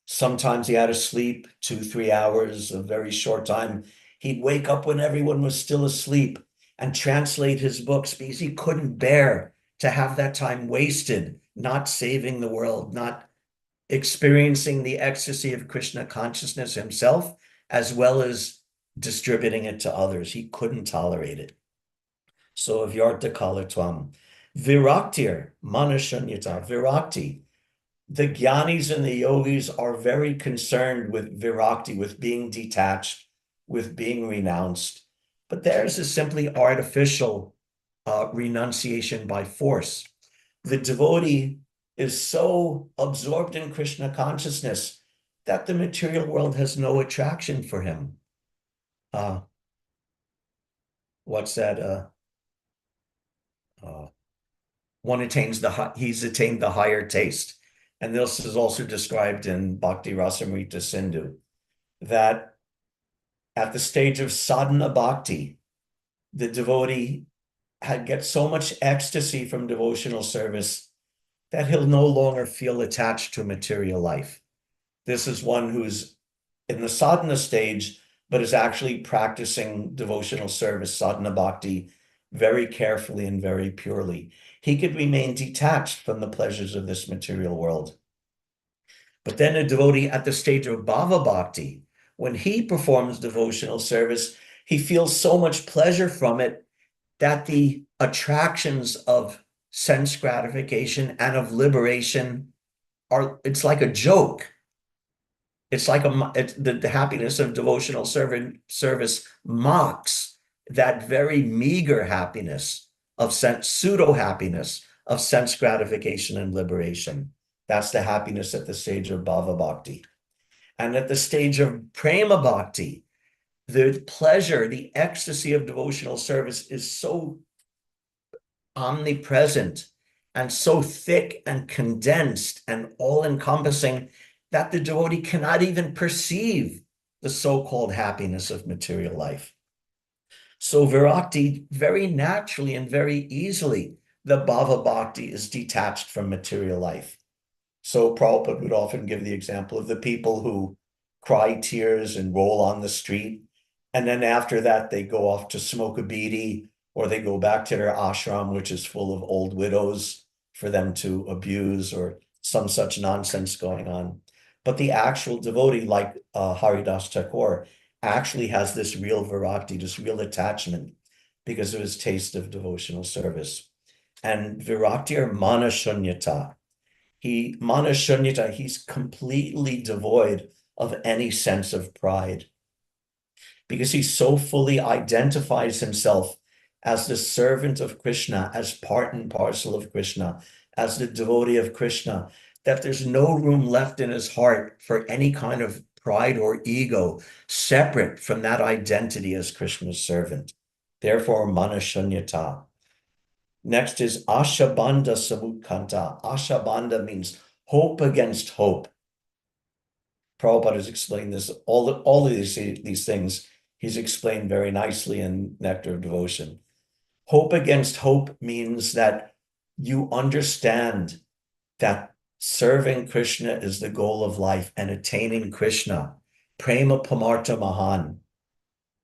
Sometimes he had to sleep 2-3 hours, a very short time. He'd wake up when everyone was still asleep and translate his books because he couldn't bear to have that time wasted, not saving the world, not experiencing the ecstasy of Krishna consciousness himself, as well as distributing it to others. He couldn't tolerate it. So Vyarta Kala Tvam. Viraktir, Manashunyata, Virakti. The Gyanis and the yogis are very concerned with Virakti, with being detached, with being renounced. But theirs is simply artificial renunciation by force. The devotee is so absorbed in Krishna consciousness that the material world has no attraction for him. What's that? He's attained the higher taste. And this is also described in Bhakti Rasamrita Sindhu, that at the stage of sadhana bhakti, the devotee gets so much ecstasy from devotional service that he'll no longer feel attached to material life. This is one who's in the sadhana stage, but is actually practicing devotional service, sadhana bhakti, very carefully and very purely. He could remain detached from the pleasures of this material world. But then a devotee at the stage of bhava bhakti, when he performs devotional service, he feels so much pleasure from it that the attractions of sense gratification and of liberation it's like a joke. It's like the happiness of devotional service mocks that very meager happiness of pseudo happiness of sense gratification and liberation. That's the happiness at the stage of bhava bhakti. And at the stage of prema bhakti, the pleasure, the ecstasy of devotional service is so omnipresent and so thick and condensed and all-encompassing that the devotee cannot even perceive the so-called happiness of material life. So Virakti, very naturally and very easily, the bhava bhakti is detached from material life. So Prabhupada would often give the example of the people who cry tears and roll on the street, and then after that they go off to smoke a bidi, or they go back to their ashram, which is full of old widows for them to abuse, or some such nonsense going on. But the actual devotee, like Haridas Thakur, actually has this real virakti, this real attachment, because of his taste of devotional service. And virakti or manashunyata. He's completely devoid of any sense of pride, because he so fully identifies himself as the servant of Krishna, as part and parcel of Krishna, as the devotee of Krishna, that there's no room left in his heart for any kind of pride or ego separate from that identity as Krishna's servant. Therefore, manashunyata. Next is ashabandha samutkanta. Ashabandha means hope against hope. Prabhupada has explained this, all of these things he's explained very nicely in Nectar of Devotion. Hope against hope means that you understand that serving Krishna is the goal of life and attaining Krishna, prema pamartha mahan.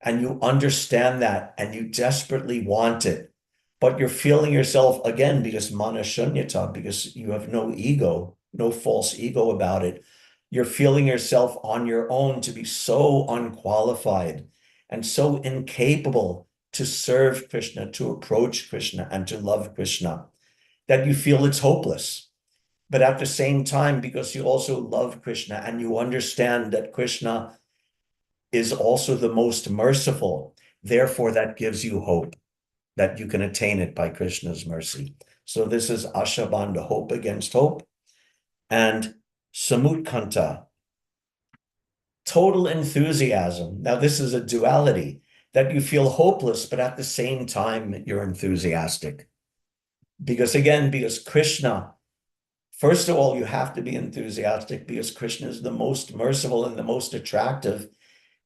And you understand that and you desperately want it, but you're feeling yourself, again, because manashunyata, because you have no ego, no false ego about it. You're feeling yourself on your own to be so unqualified and so incapable to serve Krishna, to approach Krishna, and to love Krishna, that you feel it's hopeless. But at the same time, because you also love Krishna and you understand that Krishna is also the most merciful, therefore that gives you hope that you can attain it by Krishna's mercy. So this is ashabandha, hope against hope. And samutkanta, total enthusiasm. Now this is a duality, that you feel hopeless, but at the same time you're enthusiastic. Because Krishna, first of all, you have to be enthusiastic because Krishna is the most merciful and the most attractive.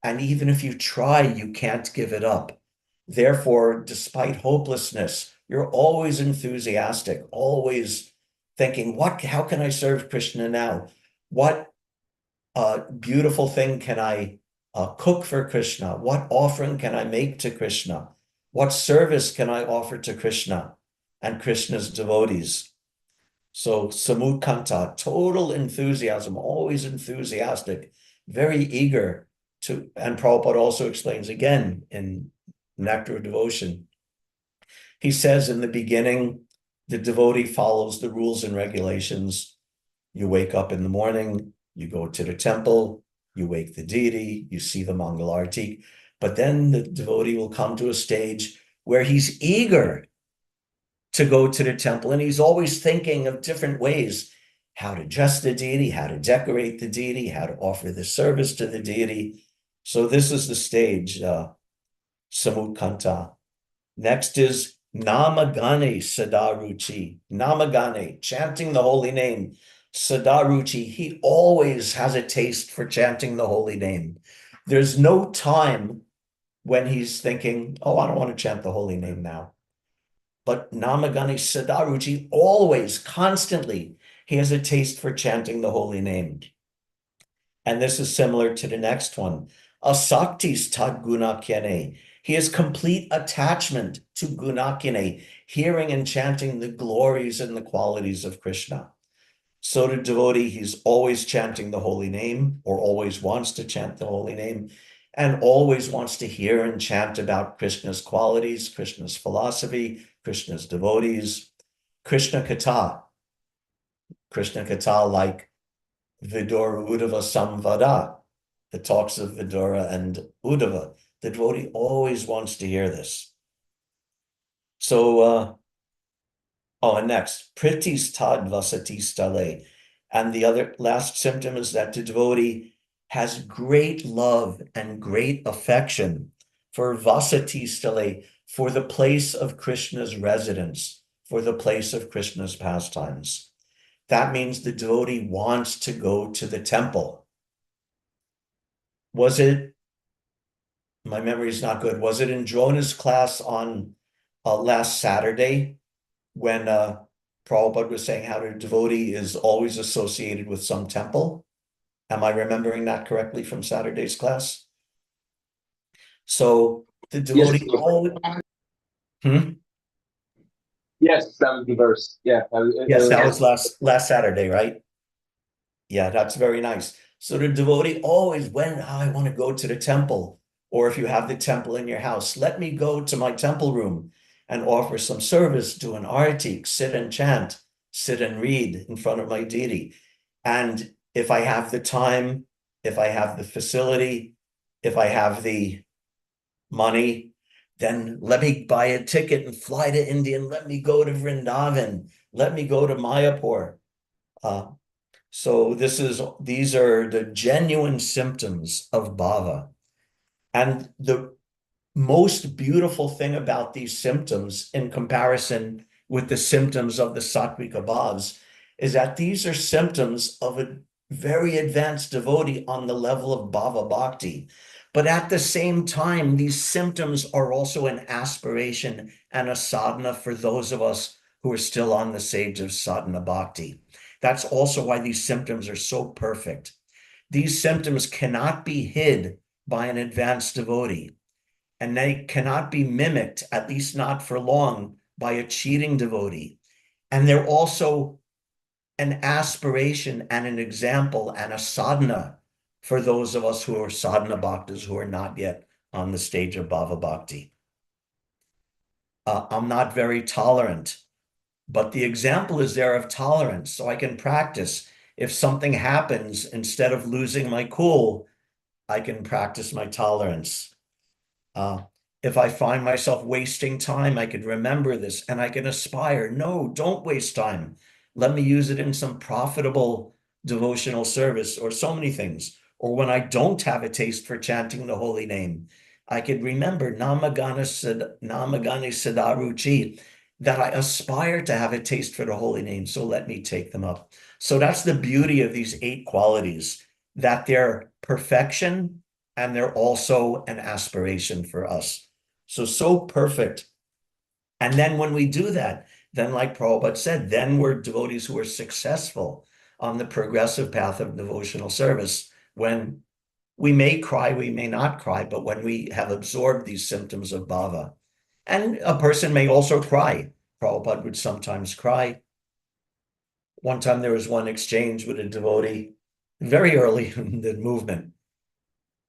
And even if you try, you can't give it up. Therefore, despite hopelessness, You're always enthusiastic, always thinking, how can I serve Krishna now? What beautiful thing can I cook for Krishna? What offering can I make to Krishna? What service can I offer to Krishna and Krishna's devotees? So samudkanta, total enthusiasm, always enthusiastic, very eager to, and Prabhupada also explains again in Nectar of Devotion. He says in the beginning, the devotee follows the rules and regulations. You wake up in the morning, you go to the temple, you wake the deity, you see the Mangalarti, but then the devotee will come to a stage where he's eager to go to the temple, and he's always thinking of different ways how to dress the deity, how to decorate the deity, how to offer the service to the deity. So this is the stage, samudkanta. Next is namagane sadaruchi. Namagane, chanting the holy name. Sadaruchi, he always has a taste for chanting the holy name. There's no time when he's thinking, oh, I don't want to chant the holy name now. But Namagani Sadaruchi, always, constantly, he has a taste for chanting the holy name. And this is similar to the next one. Asaktis tad gunakyane. He has complete attachment to gunakyane, hearing and chanting the glories and the qualities of Krishna. So the devotee, he's always chanting the holy name, or always wants to chant the holy name, and always wants to hear and chant about Krishna's qualities, Krishna's philosophy, Krishna's devotees, Krishna Katha. Krishna Katha like Vidura Uddhava Samvada, the talks of Vidura and Uddhava. The devotee always wants to hear this. So, and next, Pritis Tad Vasati Stale. And the other last symptom is that the devotee has great love and great affection for Vasati Stale, for the place of Krishna's residence, for the place of Krishna's pastimes. That means the devotee wants to go to the temple. Was it, my memory is not good, was it in Drona's class on last Saturday when Prabhupada was saying how the devotee is always associated with some temple? Am I remembering that correctly from Saturday's class? So the devotee Yes. always... Yes, that was the verse. Yeah. Yes, that was last Saturday, right? Yeah, that's very nice. So the devotee always, when I want to go to the temple, or if you have the temple in your house, let me go to my temple room and offer some service, do an arati, sit and chant, sit and read in front of my deity. And if I have the time, if I have the facility, if I have the money, then let me buy a ticket and fly to India and let me go to Vrindavan, let me go to Mayapur. So these are the genuine symptoms of bhava. And the most beautiful thing about these symptoms in comparison with the symptoms of the sattvika bhavas is that these are symptoms of a very advanced devotee on the level of bhava bhakti. But at the same time, these symptoms are also an aspiration and a sadhana for those of us who are still on the stage of sadhana bhakti. That's also why these symptoms are so perfect. These symptoms cannot be hid by an advanced devotee, and they cannot be mimicked, at least not for long, by a cheating devotee. And they're also an aspiration and an example and a sadhana for those of us who are sadhana bhaktas who are not yet on the stage of bhava bhakti. I'm not very tolerant, but the example is there of tolerance, so I can practice. If something happens, instead of losing my cool, I can practice my tolerance. If I find myself wasting time, I can remember this and I can aspire. No, don't waste time. Let me use it in some profitable devotional service, or so many things. Or when I don't have a taste for chanting the holy name, I could remember Namagani Sadaruchi, that I aspire to have a taste for the holy name. So let me take them up. So that's the beauty of these 8 qualities, that they're perfection and they're also an aspiration for us. So perfect And then when we do that, then like Prabhupada said, then we're devotees who are successful on the progressive path of devotional service. When we may cry, we may not cry, but when we have absorbed these symptoms of bhava, and a person may also cry. Prabhupada would sometimes cry. One time there was one exchange with a devotee very early in the movement.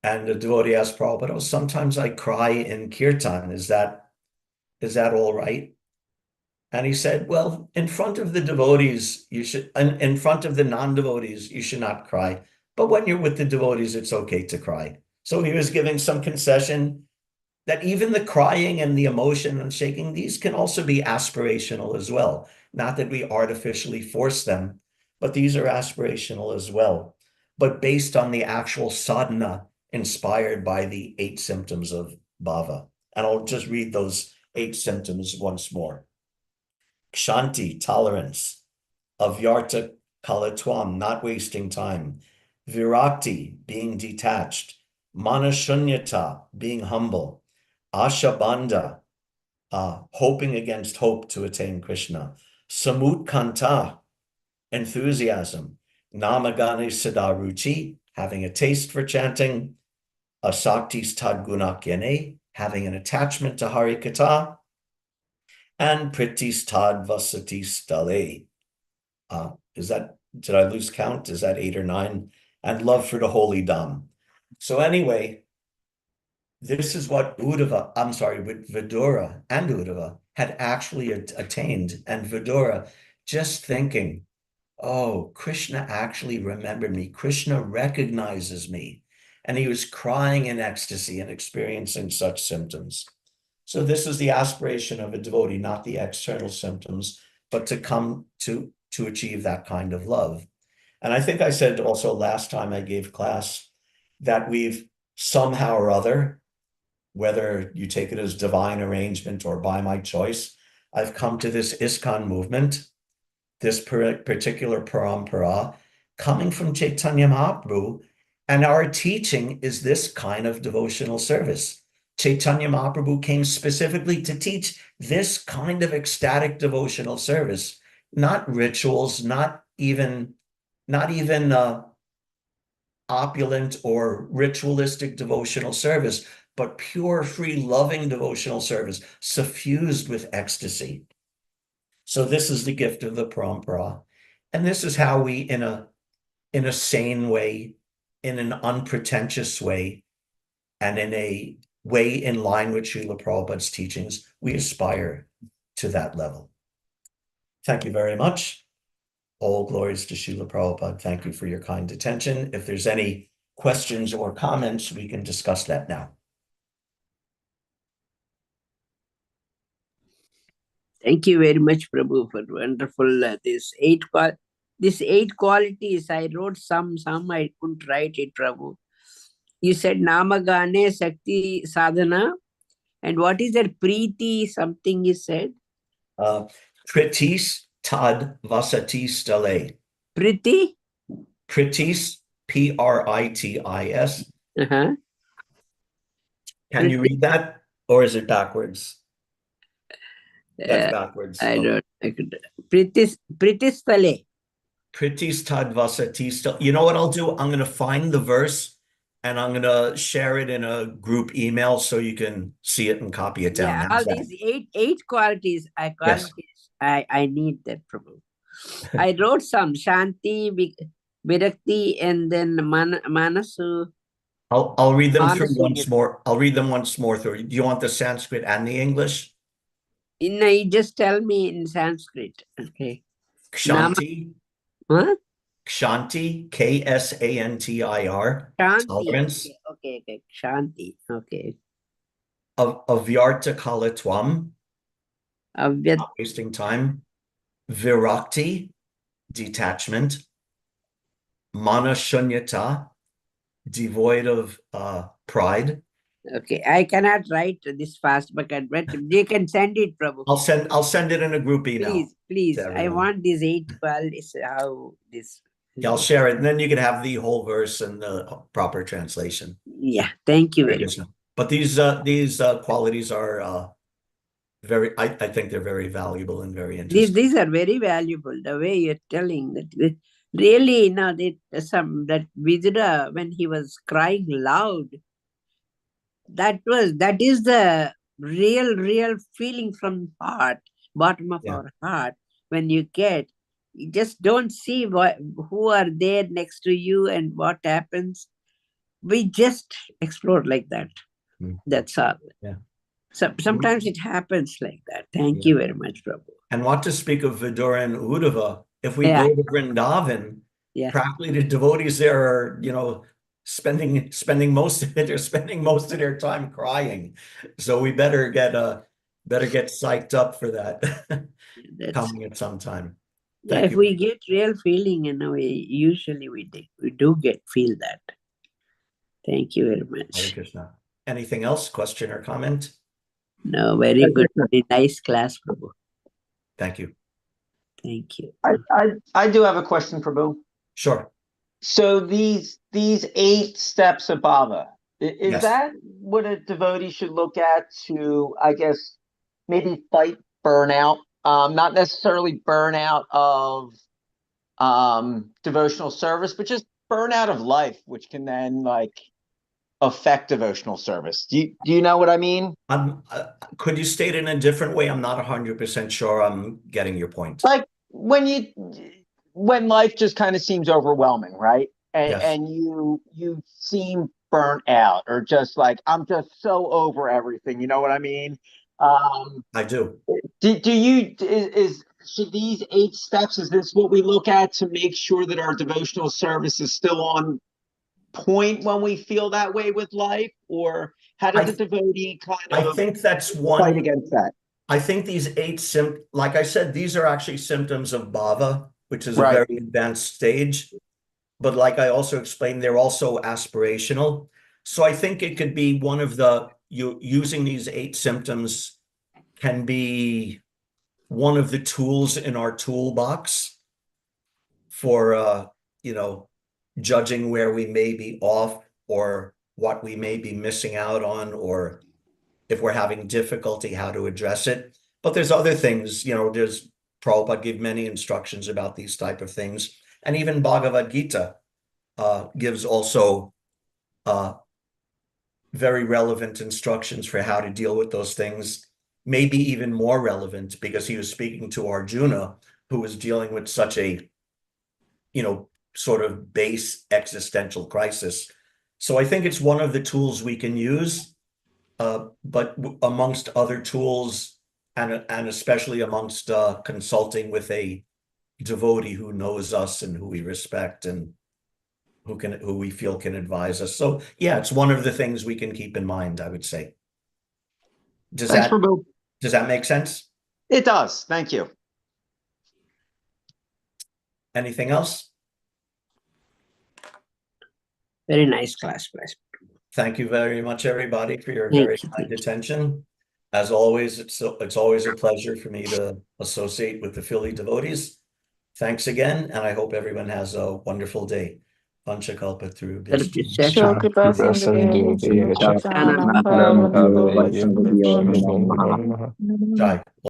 And the devotee asked Prabhupada, oh, sometimes I cry in kirtan. Is that all right? And he said, well, in front of the devotees, you should, in front of the non-devotees, you should not cry. But when you're with the devotees, it's okay to cry. So he was giving some concession that even the crying and the emotion and shaking, these can also be aspirational as well. Not that we artificially force them, but these are aspirational as well, but based on the actual sadhana inspired by the 8 symptoms of bhava. And I'll just read those 8 symptoms once more. Kshanti, tolerance. Avyarta kalatwam, not wasting time. Virakti, being detached. Manashunyata, being humble. Ashabandha, hoping against hope to attain Krishna. Samutkanta, enthusiasm. Namagani Siddharuchi, having a taste for chanting. Asaktis Tadgunakyane, having an attachment to Harikatha. And Pritis Tad Vasati Stale. Did I lose count? Is that 8 or 9? And love for the holy Dham. So anyway, this is what with Vidura and Uddhava had actually attained. And Vidura just thinking, oh, Krishna actually remembered me. Krishna recognizes me. And he was crying in ecstasy and experiencing such symptoms. So this is the aspiration of a devotee, not the external symptoms, but to come to achieve that kind of love. And I think I said also last time I gave class that we've somehow or other, whether you take it as divine arrangement or by my choice, I've come to this ISKCON movement, this particular parampara, coming from Chaitanya Mahaprabhu, and our teaching is this kind of devotional service. Chaitanya Mahaprabhu came specifically to teach this kind of ecstatic devotional service, not rituals, not even opulent or ritualistic devotional service, but pure, free, loving devotional service, suffused with ecstasy. So this is the gift of the parampara. And this is how we, in a sane way, in an unpretentious way, and in a way in line with Srila Prabhupada's teachings, we aspire to that level. Thank you very much. All glories to Srila Prabhupada. Thank you for your kind attention. If there's any questions or comments, we can discuss that now. Thank you very much, Prabhu, for wonderful these 8 qualities. I wrote some I couldn't write it, Prabhu. You said Namagane Sakti Sadhana, and what is that Preeti something you said? Pritis Tad Vasati Stale. Priti? Pritis, Pritis. Uh-huh. Can you read that? Or is it backwards? That's backwards. I don't. I could. Pritistale. Pritis Tad Vasati Stale. You know what I'll do? I'm going to find the verse and I'm going to share it in a group email so you can see it and copy it down. Yeah, all these eight qualities. Yes. I need that, Prabhu. I wrote some Shanti, Virakti, and then Manasu. I'll read them through once more. I'll read them once more through. Do you want the Sanskrit and the English? No, you just tell me in Sanskrit. Okay. Kshanti. Huh? Kshanti, Kshantir. Shanti. Tolerance. Okay. Shanti. Okay. Avyarta kalatwam. Not wasting time. Virakti, detachment. Manashunyata, devoid of pride. Okay, I cannot write this fast, but they can send it, Prabhu. I'll send it in a group email. Please. I want these 8 qualities. How this? Yeah, I'll share it, and then you can have the whole verse and the proper translation. Yeah, thank you very much. But these qualities are I think they're very valuable and very interesting. These are very valuable. The way you're telling that, really, that Vidura, when he was crying loud, that is the real feeling from heart, bottom of Yeah. our heart. When you just don't see who are there next to you and what happens. We just explode like that. Mm. That's all. Yeah. Sometimes it happens like that. Thank Yeah. you very much, Prabhu. And what to speak of Vidura and Uddhava, if we Yeah. go to Vrindavan, Yeah. practically the devotees there are, spending most of it, they're spending most of their time crying. So we better get psyched up for that coming at some time. Yeah, Thank if you. we get real feeling, usually we do feel that. Thank you very Hare much. Krishna. Anything else? Question or comment? No, very good. Very nice class, Prabhu. Thank you. Thank you. I do have a question, Prabhu. Sure. So these 8 steps of bhava, is Yes. that what a devotee should look at to, I guess, maybe fight burnout? Not necessarily burnout of devotional service, but just burnout of life, which can then affect devotional service. Do you know what I mean? Could you state it in a different way? I'm not 100% sure I'm getting your point. Like when life just kind of seems overwhelming, right? Yes. And you seem burnt out, or just like, I'm just so over everything. You know what I mean? I do. Should these 8 steps, is this what we look at to make sure that our devotional service is still on point when we feel that way with life? Or how does a devotee I think that's one fight against that? I think these 8 like I said, these are actually symptoms of bhava, which is a Right. very advanced stage. But like I also explained, they're also aspirational. So I think it could be one of using these 8 symptoms can be one of the tools in our toolbox for, judging where we may be off or what we may be missing out on, or if we're having difficulty, how to address it. But there's other things, there's Prabhupada give many instructions about these type of things. And even Bhagavad Gita gives also very relevant instructions for how to deal with those things, maybe even more relevant because he was speaking to Arjuna, who was dealing with such a, sort of base existential crisis. So I think it's one of the tools we can use, but amongst other tools, and especially amongst consulting with a devotee who knows us and who we respect and who we feel can advise us. So yeah, it's one of the things we can keep in mind, I would say. Does that make sense? It does. Thank you. Anything else? Very nice class. Thank you very much, everybody, for your very kind attention. As always, it's always a pleasure for me to associate with the Philly devotees. Thanks again, and I hope everyone has a wonderful day. Panchakalpa through Shokripa Sindhu Jai.